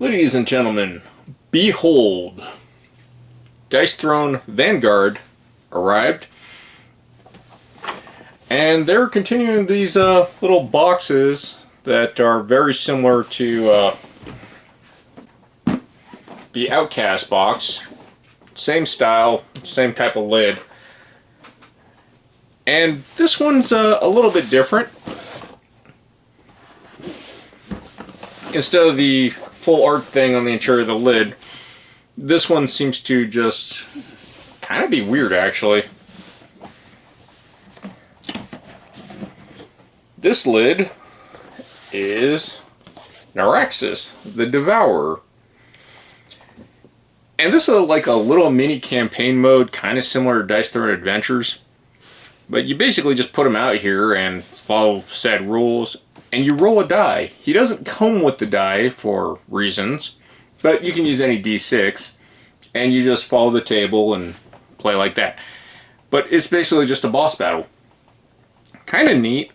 Ladies and gentlemen, behold, Dice Throne Vanguard arrived, and they're continuing these little boxes that are very similar to the Outcast box. Same style, same type of lid. And this one's a little bit different. Instead of the full art thing on the interior of the lid, this one seems to just kind of be weird, actually. This lid is Nyraxis, the Devourer. And this is like a little mini campaign mode, kind of similar to Dice Throne Adventures. But you basically just put him out here and follow said rules, and you roll a die. He doesn't come with the die for reasons, but you can use any d6, and you just follow the table and play like that. But it's basically just a boss battle. Kind of neat.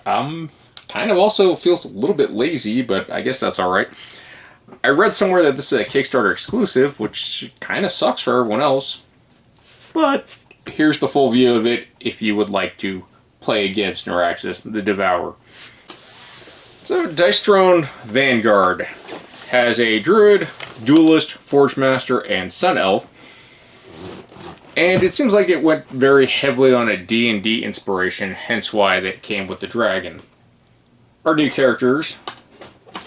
Kind of also feels a little bit lazy, but I guess that's alright. I read somewhere that this is a Kickstarter exclusive, which kind of sucks for everyone else. But here's the full view of it if you would like to play against Nyraxis, the Devourer. So, Dice Throne Vanguard has a Druid, Duelist, Forgemaster, and Sun Elf. And it seems like it went very heavily on a D&D inspiration, hence why that came with the dragon. Our new characters,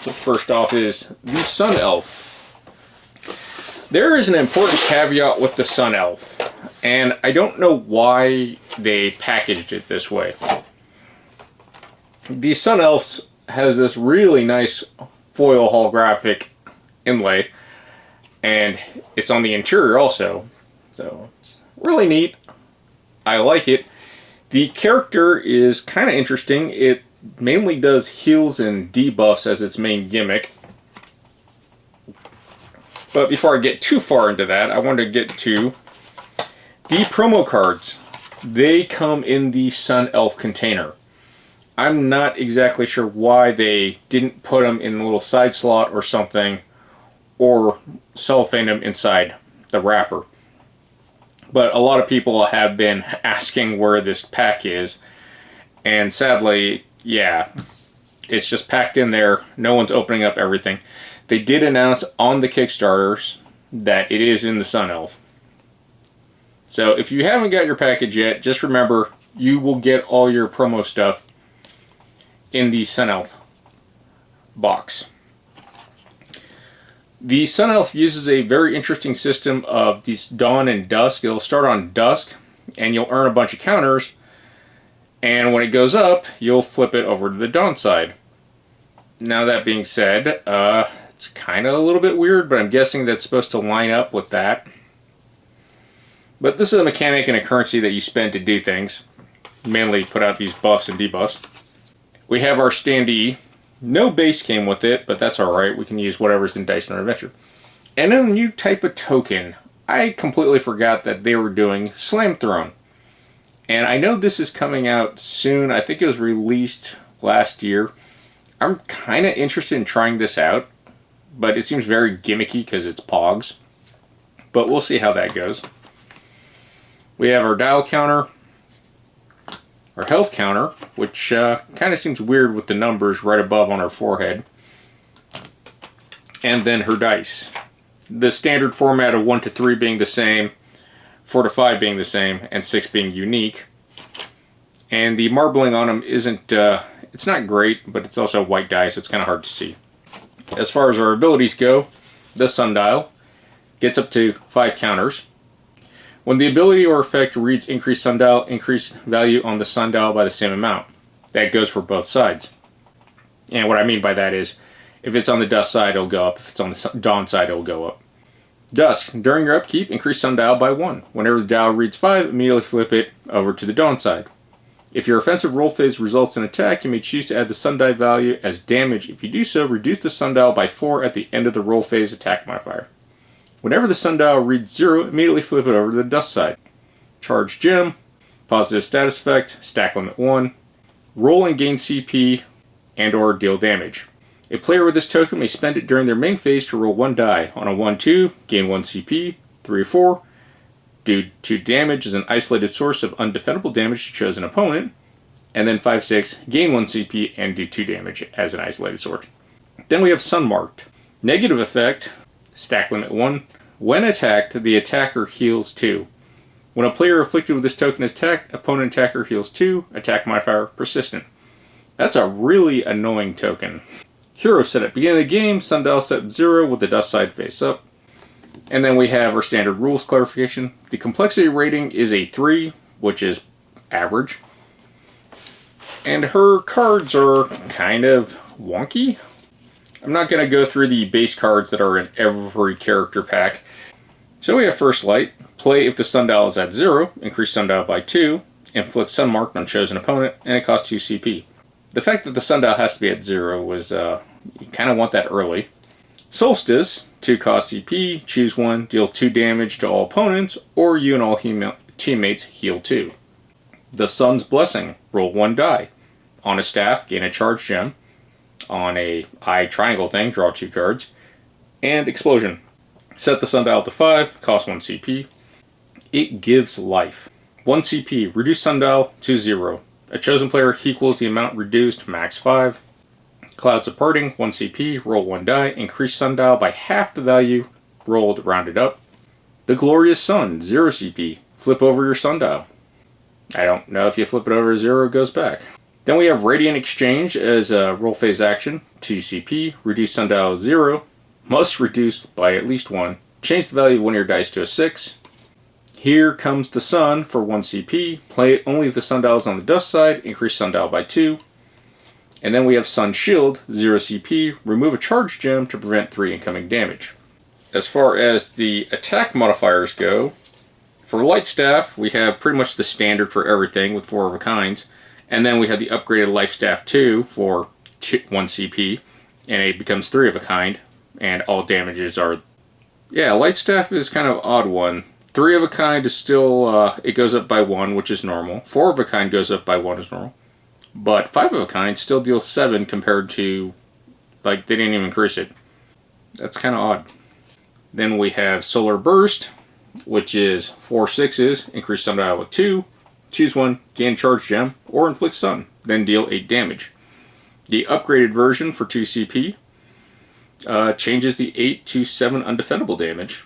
so first off is the Sun Elf. There is an important caveat with the Sun Elf, and I don't know why they packaged it this way. The Sun Elf has this really nice foil holographic inlay, and it's on the interior also, so it's really neat. I like it. The character is kind of interesting. It mainly does heals and debuffs as its main gimmick. But before I get too far into that, I want to get to the promo cards. They come in the Sun Elf container. I'm not exactly sure why they didn't put them in a little side slot or something, or cellophane them inside the wrapper. But a lot of people have been asking where this pack is, and sadly, yeah, it's just packed in there. No one's opening up everything. They did announce on the Kickstarters that it is in the Sun Elf. So if you haven't got your package yet, just remember you will get all your promo stuff in the Sun Elf box. The Sun Elf uses a very interesting system of these dawn and dusk. It'll start on dusk, and you'll earn a bunch of counters, and when it goes up, you'll flip it over to the dawn side. Now that being said, it's kind of a little bit weird, but I'm guessing that's supposed to line up with that. But this is a mechanic and a currency that you spend to do things. Mainly put out these buffs and debuffs. We have our standee. No base came with it, but that's alright. We can use whatever's in Dice Throne Adventure. And then a new type of token. I completely forgot that they were doing Slam Throne. And I know this is coming out soon. I think it was released last year. I'm kind of interested in trying this out, but it seems very gimmicky because it's Pogs. But we'll see how that goes. We have our dial counter, our health counter, which kind of seems weird with the numbers right above on her forehead. And then her dice. The standard format of 1 to 3 being the same, 4 to 5 being the same, and 6 being unique. And the marbling on them isn't, it's not great, but it's also white die, so it's kind of hard to see. As far as our abilities go, the sundial gets up to 5 counters. When the ability or effect reads increased sundial, increased value on the sundial by the same amount. That goes for both sides. And what I mean by that is, if it's on the dusk side, it'll go up. If it's on the dawn side, it'll go up. Dusk. During your upkeep, increase sundial by 1. Whenever the dial reads 5, immediately flip it over to the dawn side. If your offensive roll phase results in attack, you may choose to add the sundial value as damage. If you do so, reduce the sundial by 4 at the end of the roll phase attack modifier. Whenever the sundial reads 0, immediately flip it over to the dusk side. Charge gem, positive status effect, stack limit 1, roll and gain CP, and or deal damage. A player with this token may spend it during their main phase to roll 1 die. On a 1-2, gain 1 CP, 3-4, do 2 damage as an isolated source of undefendable damage to chosen opponent, and then 5-6, gain 1 CP and do 2 damage as an isolated source. Then we have Sunmarked. Negative effect, stack limit 1. When attacked, the attacker heals 2. When a player afflicted with this token is attacked, opponent attacker heals 2, attack modifier persistent. That's a really annoying token. Hero set at beginning of the game, sundial set 0 with the dust side face up. And then we have our standard rules clarification. The complexity rating is a 3, which is average. And her cards are kind of wonky. I'm not going to go through the base cards that are in every character pack. So we have First Light. Play if the sundial is at 0, increase sundial by 2, inflict Sunmarked on chosen opponent, and it costs 2 CP. The fact that the sundial has to be at 0 was, you kind of want that early. Solstice, 2 cost CP, choose 1, deal 2 damage to all opponents, or you and all teammates heal 2. The Sun's Blessing, roll 1 die. On a staff, gain a charge gem. On a eye triangle thing, draw 2 cards. And Explosion. Set the sundial to 5, cost 1 CP. It gives life. 1 CP, reduce sundial to 0. A chosen player equals the amount reduced, max 5. Clouds of Parting, 1 CP, roll 1 die, increase sundial by half the value, rolled, rounded up. The Glorious Sun, 0 CP, flip over your sundial. I don't know if you flip it over 0, it goes back. Then we have Radiant Exchange as a roll phase action, 2 CP, reduce sundial 0, must reduce by at least 1. Change the value of one of your dice to a 6. Here Comes the Sun for 1 CP, play it only if the sundial is on the dust side, increase sundial by 2. And then we have Sun Shield, 0 CP, remove a charge gem to prevent 3 incoming damage. As far as the attack modifiers go, for Light Staff, we have pretty much the standard for everything with 4 of a kinds. And then we have the upgraded Life Staff 2 for 1 CP, and it becomes 3 of a kind, and all damages are... Yeah, Light Staff is kind of an odd one. 3 of a kind is still, it goes up by 1, which is normal. 4 of a kind goes up by 1 is normal. But 5 of a kind still deals 7 compared to, like, they didn't even increase it. That's kind of odd. Then we have Solar Burst, which is 4 6s, increase sundial with 2. Choose 1, gain charge gem, or inflict stun, then deal 8 damage. The upgraded version for 2 CP changes the 8 to 7 undefendable damage.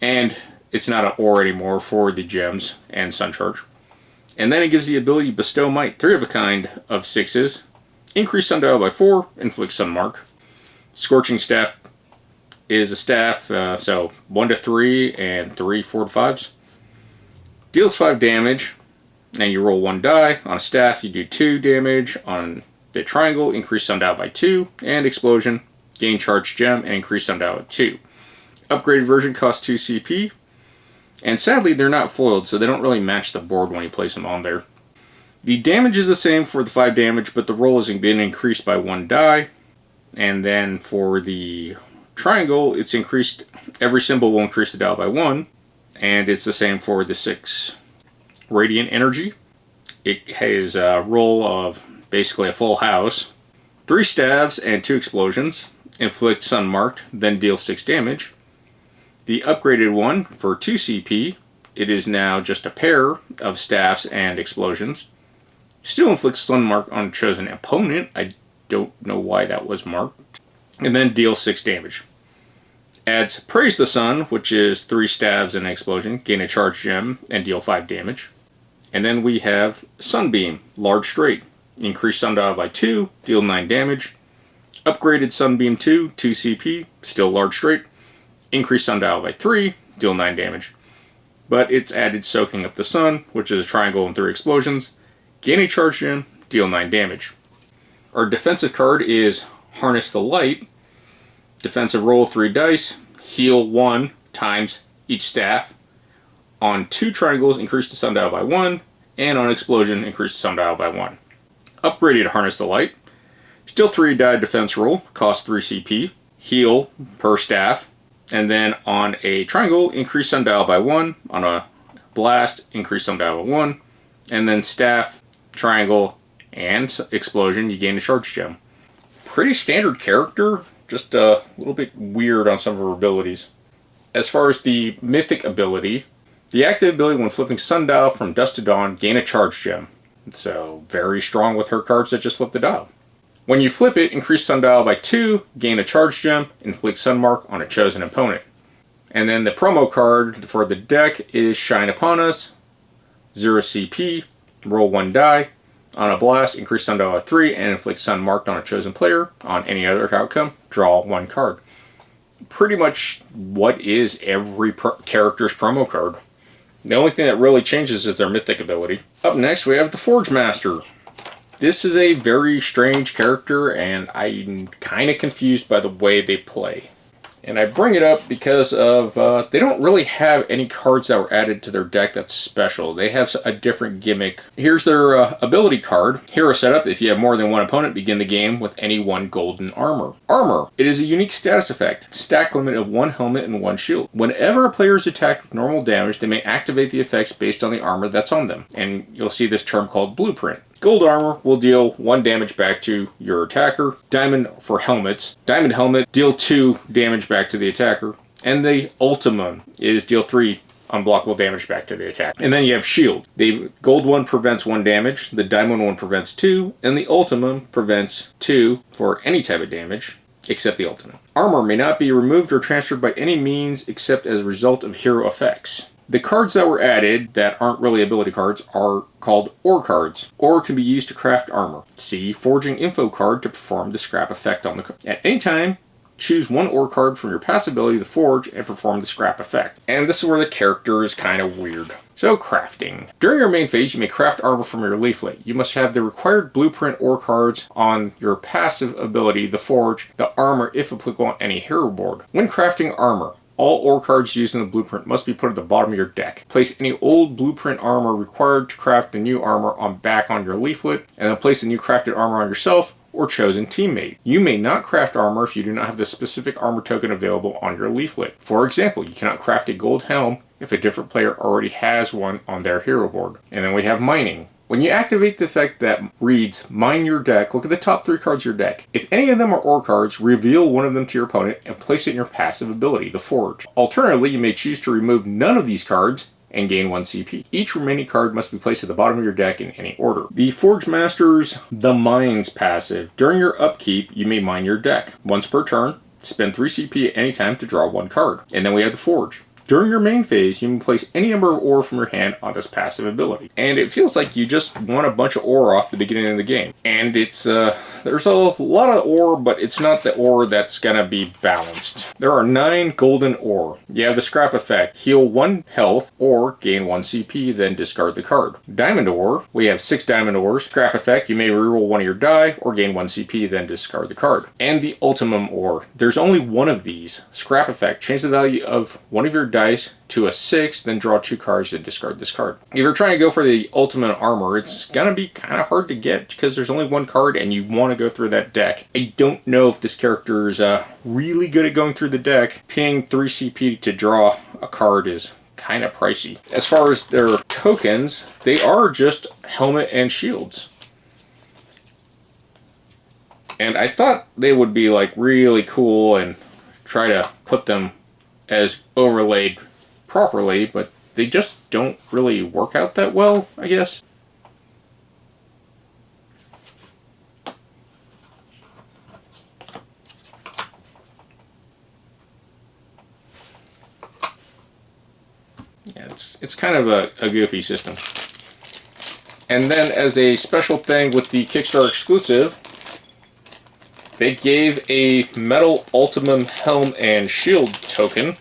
And it's not an or anymore for the gems and sun charge. And then it gives the ability to bestow might, 3 of a kind of 6s, increase sundial by 4, inflict Sunmark. Scorching Staff is a staff, so 1 to 3 and 3 4 to 5s. Deals 5 damage, and you roll 1 die. On a staff, you do 2 damage. On the triangle, increase sundial by 2, and Explosion, gain charge gem, and increase sundial by 2. Upgraded version costs 2 CP, and sadly they're not foiled, so they don't really match the board when you place them on there. The damage is the same for the 5 damage, but the roll has been increased by 1 die. And then for the triangle, it's increased, every symbol will increase the die by 1. And it's the same for the 6. Radiant Energy. It has a roll of basically a full house. 3 staves and 2 explosions. Inflict Sunmarked, then deal 6 damage. The upgraded one for 2 CP, it is now just a pair of staffs and explosions. Still inflicts Sunmark on a chosen opponent. I don't know why that was marked. And then deal 6 damage. Adds Praise the Sun, which is 3 staves and an explosion, gain a charge gem, and deal 5 damage. And then we have Sunbeam, large straight. Increase sundial by 2, deal 9 damage. Upgraded Sunbeam 2, 2 CP, still large straight. Increase sundial by 3, deal 9 damage. But it's added Soaking Up the Sun, which is a triangle and 3 explosions. Gain a charge gem, deal 9 damage. Our defensive card is Harness the Light. Defensive roll 3 dice, heal 1 times each staff. On 2 triangles, increase the sundial by 1, and on explosion, increase the sundial by 1. Upgraded Harness the Light. Still 3 die defense roll, cost 3 CP, heal per staff, and then on a triangle, increase sundial by 1, on a blast, increase sundial by 1, and then staff, triangle, and explosion, you gain a charge gem. pretty standard character, just a little bit weird on some of her abilities. As far as the mythic ability, the active ability when flipping Sundial from Dusk to Dawn, gain a charge gem. So very strong with her cards that just flip the dial. When you flip it, increase Sundial by 2, gain a charge gem, inflict Sunmark on a chosen opponent. And then the promo card for the deck is Shine Upon Us, 0 CP, roll 1 die. On a blast, increase Sundial by 3 and inflict Sun marked on a chosen player. On any other outcome, draw 1 card. Pretty much what is every character's promo card. The only thing that really changes is their mythic ability. Up next, we have the Forgemaster. This is a very strange character, and I'm kind of confused by the way they play. And I bring it up because of they don't really have any cards that were added to their deck that's special. They have a different gimmick. Here's their ability card. Hero setup. If you have more than one opponent, begin the game with any 1 golden armor. Armor. It is a unique status effect. Stack limit of 1 helmet and 1 shield. Whenever a player is attacked with normal damage, they may activate the effects based on the armor that's on them. And you'll see this term called blueprint. Gold armor will deal 1 damage back to your attacker. Diamond for helmets. Diamond helmet, deal 2 damage back to the attacker. And the ultimum is deal 3 unblockable damage back to the attacker. And then you have shield. The gold one prevents 1 damage, the diamond one prevents 2, and the ultimum prevents 2 for any type of damage, except the ultimum. Armor may not be removed or transferred by any means except as a result of hero effects. The cards that were added that aren't really ability cards are called ore cards. Ore can be used to craft armor. See Forging Info card to perform the scrap effect on the card. At any time, choose 1 ore card from your passive ability to forge and perform the scrap effect. And this is where the character is kind of weird. So crafting. During your main phase, you may craft armor from your leaflet. You must have the required blueprint ore cards on your passive ability, the forge, the armor if applicable on any hero board. When crafting armor, all ore cards used in the blueprint must be put at the bottom of your deck. Place any old blueprint armor required to craft the new armor back on your leaflet, and then place the new crafted armor on yourself or chosen teammate. You may not craft armor if you do not have the specific armor token available on your leaflet. For example, you cannot craft a gold helm if a different player already has one on their hero board. And then we have mining. When you activate the effect that reads, mine your deck, look at the top 3 cards of your deck. If any of them are ore cards, reveal one of them to your opponent and place it in your passive ability, the Forge. Alternatively, you may choose to remove none of these cards and gain 1 CP. Each remaining card must be placed at the bottom of your deck in any order. The Forgemaster's The Mines passive. During your upkeep, you may mine your deck. Once per turn, spend 3 CP at any time to draw 1 card. And then we have the Forge. During your main phase, you can place any number of ore from your hand on this passive ability. And it feels like you just want a bunch of ore off the beginning of the game. And it's, there's a lot of ore, but it's not the ore that's gonna be balanced. There are 9 golden ore. You have the scrap effect. Heal 1 health or gain 1 CP, then discard the card. Diamond ore. We have 6 diamond ores. Scrap effect. You may reroll 1 of your die or gain 1 CP, then discard the card. And the ultimum ore. There's only 1 of these. Scrap effect. Change the value of 1 of your dice to a 6, then draw 2 cards and discard this card. If you're trying to go for the ultimate armor, it's gonna be kind of hard to get because there's only 1 card and you want to go through that deck. I don't know if this character is really good at going through the deck. Paying 3 CP to draw a card is kind of pricey. As far as their tokens, they are just helmet and shields. And I thought they would be like really cool and try to put them as overlaid properly, but they just don't really work out that well, I guess. Yeah, it's kind of a goofy system. And then as a special thing with the Kickstarter exclusive, they gave a metal ultimum helm and shield token.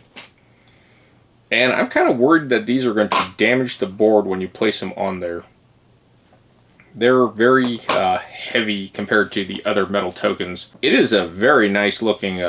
And I'm kind of worried that these are going to damage the board when you place them on there. They're very heavy compared to the other metal tokens. It is a very nice looking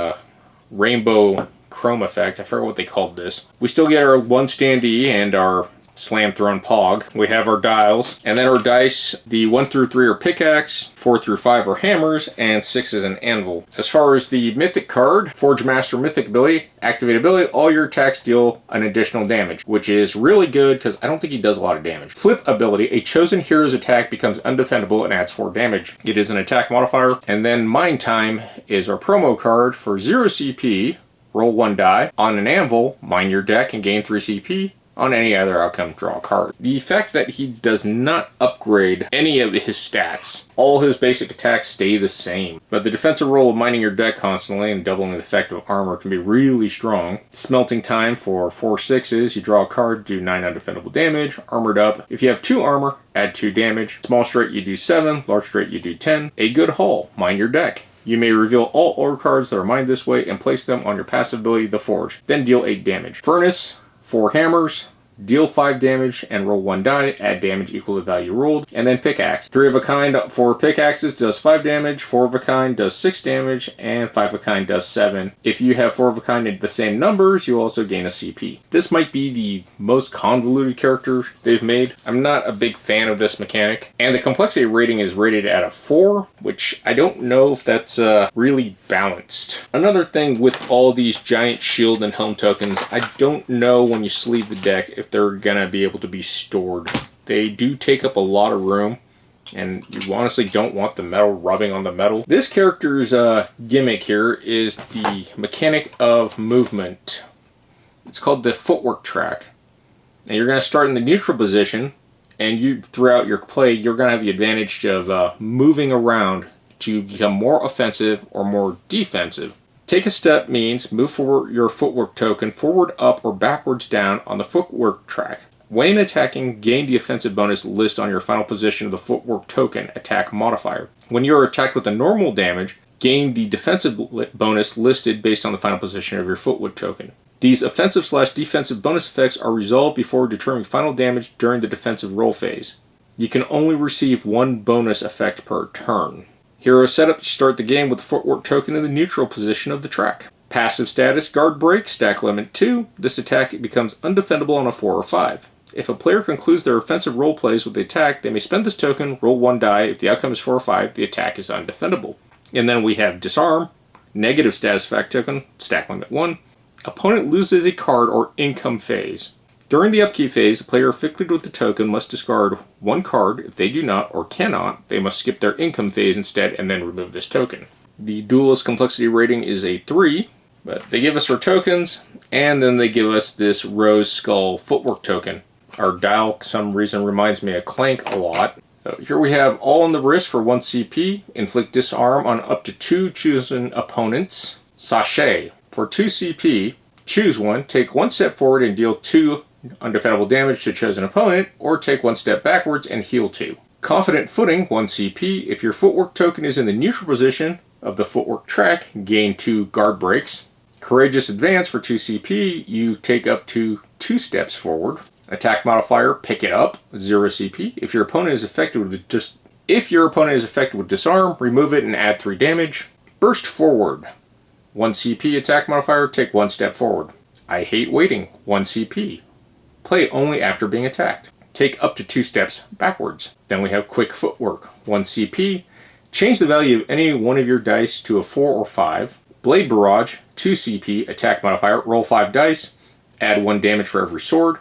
rainbow chrome effect. I forget what they called this. We still get our 1 standee and our Slam Throne Pog. We have our dials, and then our dice. The 1 through 3 are pickaxe, 4 through 5 are hammers, and 6 is an anvil. As far as the mythic card, Forgemaster mythic ability, activate ability, all your attacks deal an additional damage, which is really good because I don't think he does a lot of damage. Flip ability, a chosen hero's attack becomes undefendable and adds 4 damage. It is an attack modifier. And then Mind Time is our promo card for 0 CP, roll 1 die. On an anvil, mine your deck and gain 3 CP. On any other outcome, draw a card. The fact that he does not upgrade any of his stats, all his basic attacks stay the same. But the defensive role of mining your deck constantly and doubling the effect of armor can be really strong. Smelting time for 4 6s, you draw a card, do 9 undefendable damage. Armored up, if you have 2 armor, add 2 damage. Small straight, you do 7. Large straight, you do 10. A good haul, mine your deck. You may reveal all order cards that are mined this way and place them on your passive ability, the Forge. Then deal 8 damage. Furnace, 4 hammers, deal 5 damage and roll 1 die, add damage equal to value rolled, and then pickaxe. 3 of a kind for pickaxes does 5 damage, 4 of a kind does 6 damage, and 5 of a kind does 7. If you have 4 of a kind in the same numbers, you also gain a CP. This might be the most convoluted character they've made. I'm not a big fan of this mechanic, and the complexity rating is rated at a 4, which I don't know if that's really balanced. Another thing with all these giant shield and helm tokens, I don't know when you sleeve the deck if they're gonna be able to be stored. They do take up a lot of room, and you honestly don't want the metal rubbing on the metal. This character's gimmick here is the mechanic of movement. It's called the footwork track. And you're gonna start in the neutral position, and you throughout your play, you're gonna have the advantage of moving around to become more offensive or more defensive. Take a step means move forward your footwork token forward, up, or backwards down on the footwork track. When attacking, gain the offensive bonus list on your final position of the footwork token attack modifier. When you are attacked with a normal damage, gain the defensive bonus listed based on the final position of your footwork token. These offensive/defensive bonus effects are resolved before determining final damage during the defensive roll phase. You can only receive 1 bonus effect per turn. Hero setup to start the game with the footwork token in the neutral position of the track. Passive status, guard break, stack limit 2. This attack becomes undefendable on a 4 or 5. If a player concludes their offensive role plays with the attack, they may spend this token, roll 1 die. If the outcome is 4 or 5, the attack is undefendable. And then we have disarm, negative status effect token, stack limit 1. Opponent loses a card or income phase. During the upkeep phase, the player afflicted with the token must discard 1 card. If they do not or cannot, they must skip their income phase instead and then remove this token. The Duelist complexity rating is a 3, but they give us our tokens, and then they give us this Rose Skull footwork token. Our dial, for some reason, reminds me of Clank a lot. Here we have all on the wrist for 1 CP, inflict disarm on up to 2 chosen opponents. Sachet, for 2 CP, choose one, take 1 step forward and deal 2 undefendable damage to chosen opponent, or take 1 step backwards and heal 2. Confident footing, 1 CP. If your footwork token is in the neutral position of the footwork track, gain 2 guard breaks. Courageous advance for 2 CP, you take up to 2 steps forward. Attack modifier, pick it up, 0 CP. If your opponent is affected with disarm, remove it and add 3 damage. Burst forward, 1 CP attack modifier, take 1 step forward. I hate waiting, 1 CP. Play only after being attacked. Take up to 2 steps backwards. Then we have quick footwork, 1 CP. Change the value of any one of your dice to a 4 or 5. Blade barrage, 2 CP, attack modifier, roll 5 dice, add 1 damage for every sword.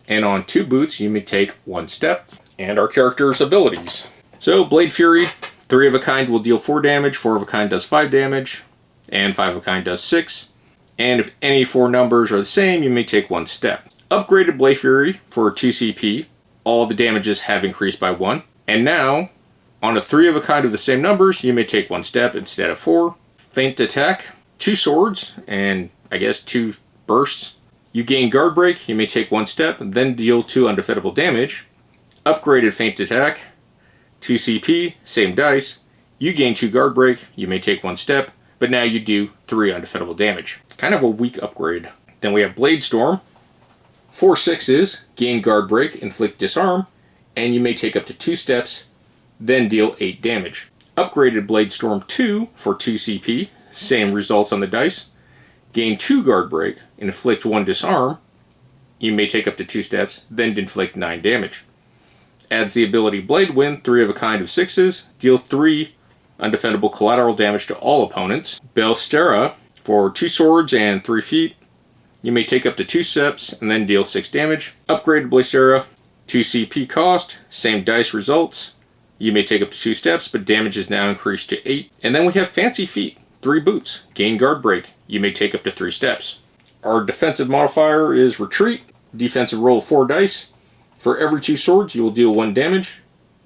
And on 2 boots, you may take 1 step. And our character's abilities. So, Blade Fury, 3 of a kind will deal 4 damage, 4 of a kind does 5 damage, and 5 of a kind does 6. And if any 4 numbers are the same, you may take 1 step. Upgraded Blade Fury for 2 CP. All the damages have increased by 1. And now, on a 3 of a kind of the same numbers, you may take 1 step instead of 4. Feint attack, 2 swords, and I guess 2 bursts. You gain guard break, you may take 1 step, then deal 2 undefendable damage. Upgraded feint attack, 2 CP, same dice. You gain 2 guard break, you may take 1 step, but now you do 3 undefendable damage. Kind of a weak upgrade. Then we have Blade Storm. 4 6s, gain guard break, inflict disarm, and you may take up to 2 steps, then deal 8 damage. Upgraded Blade Storm 2 for 2 CP, same results on the dice. Gain 2 guard break, inflict 1 disarm, You may take up to 2 steps, then inflict 9 damage. Adds the ability Blade Wind, 3 of a kind of 6s. Deal 3 undefendable collateral damage to all opponents. Belstera, for 2 swords and 3 feet. You may take up to 2 steps and then deal 6 damage. Upgraded Blastera, 2 CP cost, same dice results. You may take up to 2 steps, but damage is now increased to 8. And then we have Fancy Feet, 3 boots, gain guard break. You may take up to 3 steps. Our defensive modifier is Retreat, defensive roll of 4 dice. For every 2 swords, you will deal 1 damage.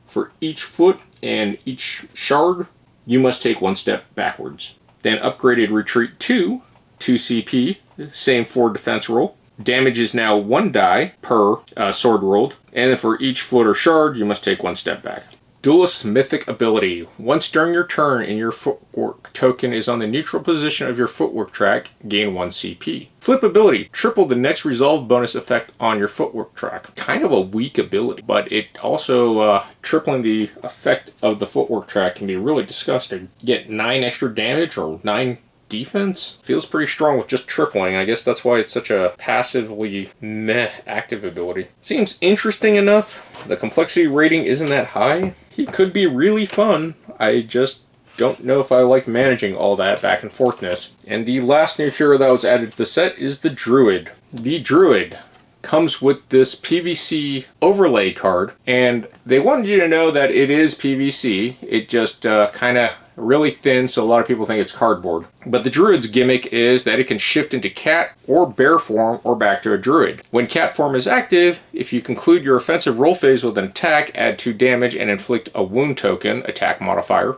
For each foot and each shard, you must take 1 step backwards. Then upgraded Retreat 2 CP, same 4 defense roll. Damage is now 1 die per sword rolled, and then for each foot or shard, you must take 1 step back. Duelist Mythic ability. Once during your turn and your footwork token is on the neutral position of your footwork track, gain 1 CP. Flip ability. Triple the next resolve bonus effect on your footwork track. Kind of a weak ability, but it also, tripling the effect of the footwork track can be really disgusting. Get 9 extra damage or 9 defense? Feels pretty strong with just tripling. I guess that's why it's such a passively meh active ability. Seems interesting enough. The complexity rating isn't that high. He could be really fun. I just don't know if I like managing all that back and forthness. And the last new hero that was added to the set is the Druid. The Druid comes with this PVC overlay card, and they wanted you to know that it is PVC. It just kind of really thin, so a lot of people think it's cardboard. But the Druid's gimmick is that it can shift into cat or bear form or back to a Druid. When cat form is active, if you conclude your offensive roll phase with an attack, add 2 damage and inflict a wound token, attack modifier.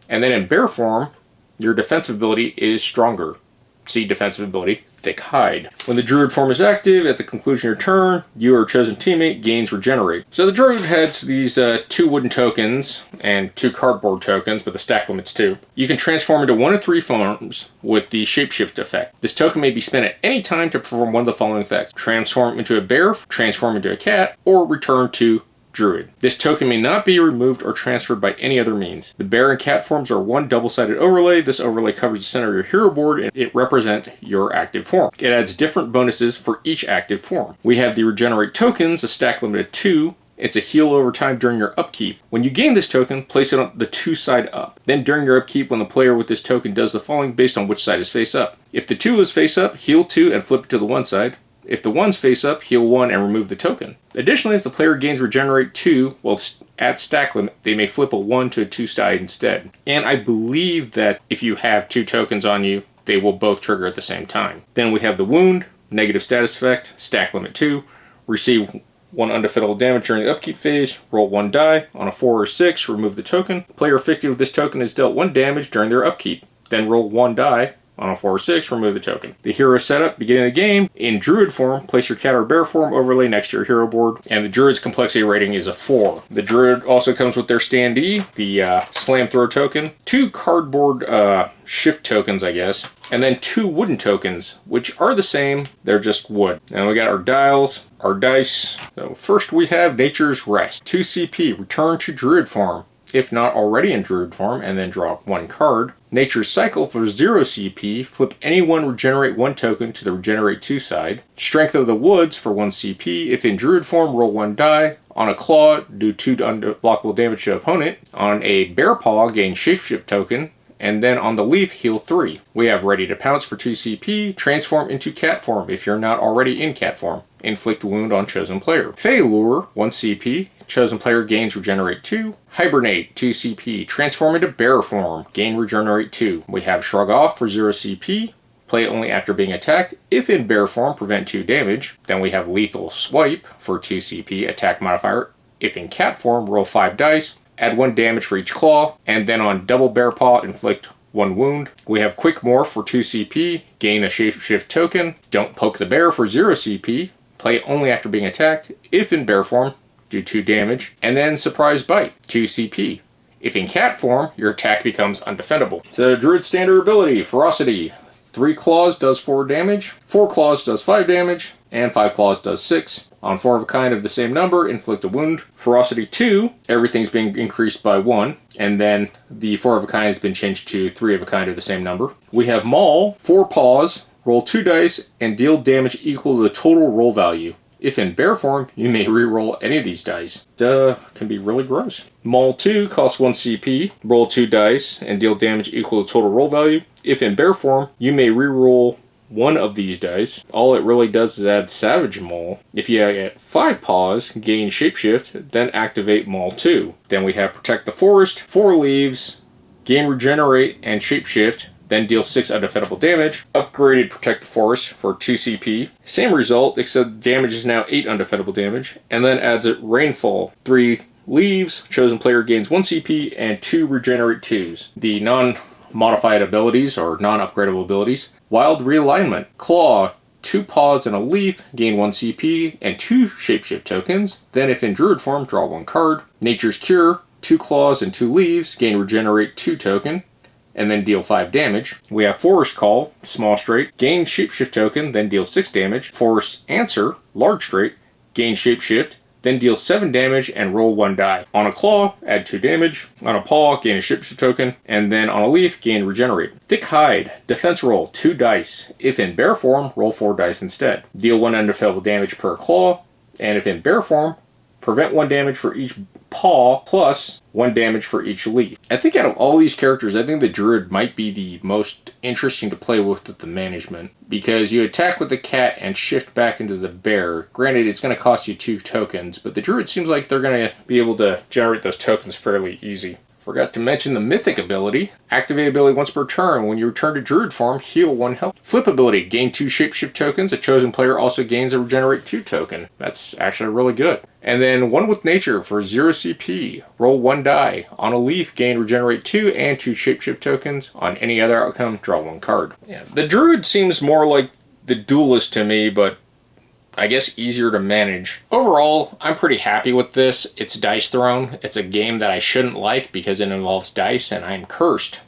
And then in bear form, your defensive ability is stronger. See defensive ability, Thick Hide. When the Druid form is active, at the conclusion of your turn, you or a chosen teammate gains Regenerate. So the Druid has these 2 wooden tokens and 2 cardboard tokens, but the stack limits 2. You can transform into 1 of 3 forms with the Shapeshift effect. This token may be spent at any time to perform one of the following effects. Transform into a bear, transform into a cat, or return to Druid. This token may not be removed or transferred by any other means. The bear and cat forms are one double-sided overlay. This overlay covers the center of your hero board and it represents your active form. It adds different bonuses for each active form. We have the Regenerate tokens, a stack limit of 2. It's a heal over time during your upkeep. When you gain this token, place it on the 2 side up. Then during your upkeep, when the player with this token does the following based on which side is face up. If the 2 is face up, heal 2 and flip it to the 1 side. If the 1's face up, heal 1 and remove the token. Additionally, if the player gains Regenerate 2 while at stack limit, they may flip a 1 to a 2 side instead. And I believe that if you have 2 tokens on you, they will both trigger at the same time. Then we have the Wound, negative status effect, stack limit 2, receive 1 undefendable damage during the upkeep phase, roll 1 die, on a 4 or 6, remove the token. The player affected with this token is dealt 1 damage during their upkeep, then roll 1 die, on a 4 or 6, remove the token. The hero setup, beginning of the game, in Druid form, place your cat or bear form overlay next to your hero board, and the Druid's complexity rating is a 4. The Druid also comes with their standee, the Slam Throw token, 2 cardboard shift tokens, I guess, and then 2 wooden tokens, which are the same, they're just wood. Now we got our dials, our dice. So first we have Nature's Rest. 2 CP, return to Druid form, if not already in Druid form, and then draw 1 card. Nature's Cycle for 0 CP, flip any one Regenerate 1 token to the Regenerate 2 side. Strength of the Woods for 1 CP, if in Druid form, roll 1 die. On a Claw, do 2 unblockable damage to opponent. On a Bear Paw, gain Shapeshift token. And then on the Leaf, heal 3. We have Ready to Pounce for 2 CP, transform into cat form if you're not already in cat form. Inflict wound on chosen player. Fey Lure, 1 CP, chosen player gains Regenerate 2. Hibernate, 2 CP, transform into bear form, gain Regenerate 2. We have Shrug Off for 0 CP, play only after being attacked. If in bear form, prevent 2 damage. Then we have Lethal Swipe for 2 CP, attack modifier. If in cat form, roll 5 dice, add 1 damage for each claw, and then on double bear paw, inflict 1 wound. We have Quick Morph for 2 CP, gain a Shapeshift token. Don't Poke the Bear for 0 CP, play only after being attacked. If in bear form, do 2 damage, and then Surprise Bite, 2 CP. If in cat form, your attack becomes undefendable. So Druid standard ability, Ferocity. 3 claws does 4 damage, 4 claws does 5 damage, and 5 claws does 6. On 4 of a kind of the same number, inflict a wound. Ferocity 2, everything's being increased by 1, and then the 4 of a kind has been changed to 3 of a kind of the same number. We have Maul, 4 paws, roll 2 dice and deal damage equal to the total roll value. If in bear form, you may re-roll any of these dice. Can be really gross. Maul 2 costs 1 CP, roll 2 dice, and deal damage equal to total roll value. If in bear form, you may re-roll one of these dice. All it really does is add Savage Maul. If you get 5 paws, gain Shapeshift, then activate Maul 2. Then we have Protect the Forest, 4 leaves, gain Regenerate and Shapeshift, then deal 6 undefendable damage. Upgraded Protect the Forest for 2 CP. Same result, except damage is now 8 undefendable damage. And then adds it Rainfall, 3 leaves, chosen player gains 1 CP and 2 Regenerate 2s. The non-modified abilities, or non-upgradable abilities. Wild Realignment, Claw, 2 paws and a leaf, gain 1 CP and 2 Shapeshift tokens. Then if in Druid form, draw 1 card. Nature's Cure, 2 claws and 2 leaves, gain Regenerate 2 token, and then deal 5 damage. We have Forest Call, small straight, gain Shapeshift token, then deal 6 damage. Forest Answer, large straight, gain Shapeshift, then deal 7 damage and roll 1 die. On a Claw, add 2 damage. On a Paw, gain a Shapeshift token, and then on a Leaf, gain Regenerate. Thick Hide, defense roll, 2 dice. If in bear form, roll 4 dice instead. Deal 1 undefendable damage per Claw, and if in bear form, prevent 1 damage for each paw plus 1 damage for each leaf. I think out of all these characters, I think the Druid might be the most interesting to play with the management, because you attack with the cat and shift back into the bear. Granted, it's going to cost you 2 tokens, but the Druid seems like they're going to be able to generate those tokens fairly easy. Forgot to mention the Mythic ability. Activate ability once per turn. When you return to Druid form, heal 1 health. Flip ability. Gain 2 Shapeshift tokens. A chosen player also gains a Regenerate 2 token. That's actually really good. And then One with Nature for 0 CP. Roll 1 die. On a leaf, gain Regenerate 2 and 2 Shapeshift tokens. On any other outcome, draw 1 card. Yeah, the Druid seems more like the Duelist to me, but I guess easier to manage. Overall, I'm pretty happy with this. It's Dice Throne. It's a game that I shouldn't like because it involves dice and I'm cursed.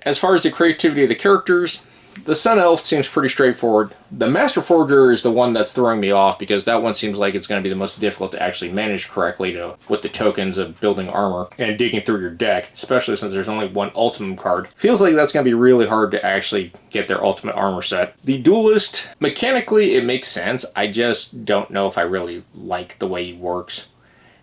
As far as the creativity of the characters, the Sun Elf seems pretty straightforward. The Master Forger is the one that's throwing me off because that one seems like it's going to be the most difficult to actually manage correctly with the tokens of building armor and digging through your deck, especially since there's only 1 Ultimate card. Feels like that's going to be really hard to actually get their ultimate armor set. The Duelist, mechanically it makes sense. I just don't know if I really like the way he works.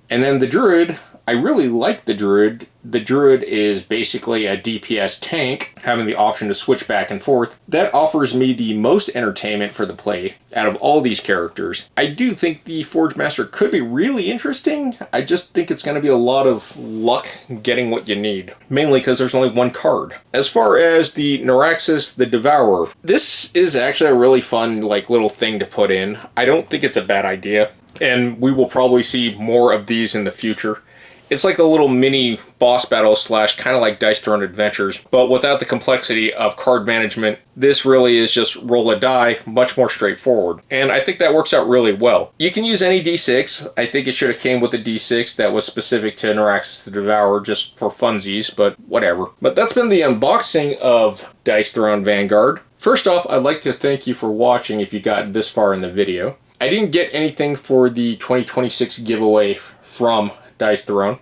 And then the Druid, I really like the Druid. The Druid is basically a DPS tank, having the option to switch back and forth. That offers me the most entertainment for the play out of all these characters. I do think the Forgemaster could be really interesting. I just think it's going to be a lot of luck getting what you need, mainly because there's only 1 card. As far as the Neuraxis the Devourer, this is actually a really fun little thing to put in. I don't think it's a bad idea, and we will probably see more of these in the future. It's like a little mini boss battle / kind of like Dice Throne Adventures, but without the complexity of card management. This really is just roll a die, much more straightforward. And I think that works out really well. You can use any D6. I think it should have came with a D6 that was specific to Neuraxis the Devourer just for funsies, but whatever. But that's been the unboxing of Dice Throne Vanguard. First off, I'd like to thank you for watching if you got this far in the video. I didn't get anything for the 2026 giveaway from Dice Throne,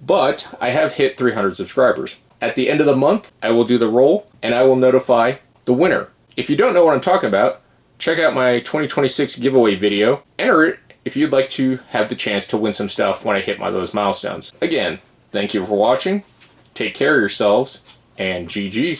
but I have hit 300 subscribers. At the end of the month, I will do the roll and I will notify the winner. If you don't know what I'm talking about, check out my 2026 giveaway video. Enter it if you'd like to have the chance to win some stuff when I hit those milestones. Again, thank you for watching, take care of yourselves, and GG.